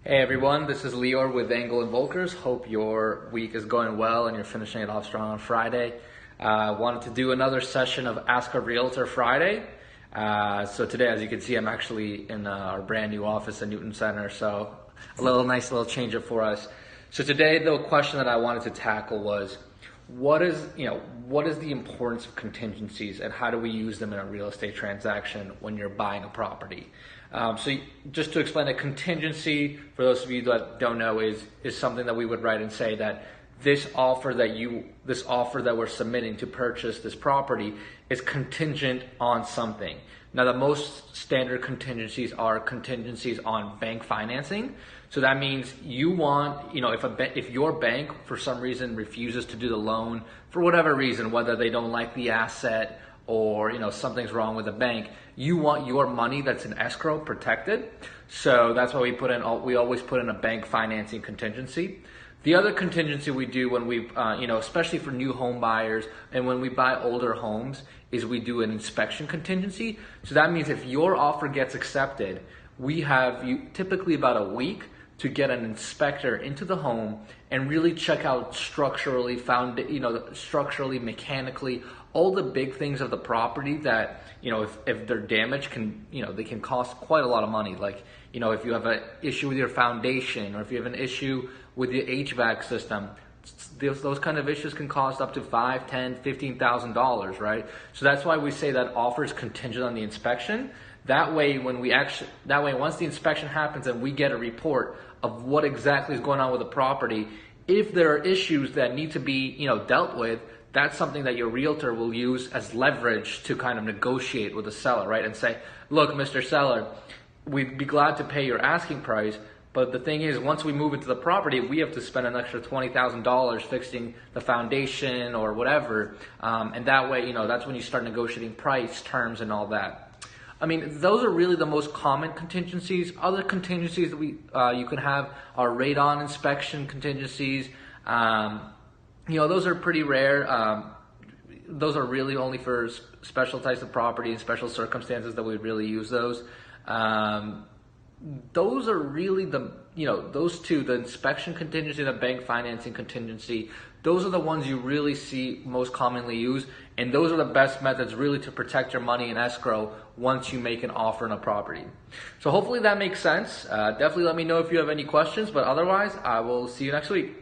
Hey everyone, this is Lior with Engel and Volkers. Hope your week is going well and you're finishing it off strong on Friday. Wanted to do another session of Ask a Realtor Friday. So today, as you can see, I'm actually in our brand new office at Newton Center. So nice little change up for us. So today, the question that I wanted to tackle was, what is the importance of contingencies and how do we use them in a real estate transaction when you're buying a property? Just to explain, a contingency, for those of you that don't know, is something that we would write and say that this offer that we're submitting to purchase this property is contingent on something. Now, the most standard contingencies are contingencies on bank financing. So that means you want, if your bank for some reason refuses to do the loan for whatever reason, whether they don't like the asset or something's wrong with the bank, you want your money that's in escrow protected. So that's why we always put in a bank financing contingency. The other contingency we do when we, especially for new home buyers and when we buy older homes, is we do an inspection contingency. So that means if your offer gets accepted, we have you typically about a week to get an inspector into the home and really check out structurally, structurally, mechanically, all the big things of the property that, if they're damaged they can cost quite a lot of money. Like, if you have an issue with your foundation or if you have an issue with the HVAC system, those kind of issues can cost up to $5,000, $10,000, $15,000, right? So that's why we say that offer is contingent on the inspection. That way, once the inspection happens and we get a report of what exactly is going on with the property, if there are issues that need to be, dealt with, that's something that your realtor will use as leverage to kind of negotiate with the seller, right? And say, look, Mr. Seller, we'd be glad to pay your asking price, but the thing is, once we move into the property, we have to spend an extra $20,000 fixing the foundation or whatever. And that way, that's when you start negotiating price, terms, and all that. I mean, those are really the most common contingencies. Other contingencies that you can have are radon inspection contingencies. Those are pretty rare. Those are really only for special types of property and special circumstances that we really use those. Those are really those two, the inspection contingency and the bank financing contingency, those are the ones you really see most commonly used, and those are the best methods really to protect your money in escrow once you make an offer on a property. So hopefully that makes sense. Definitely let me know if you have any questions, but otherwise I will see you next week.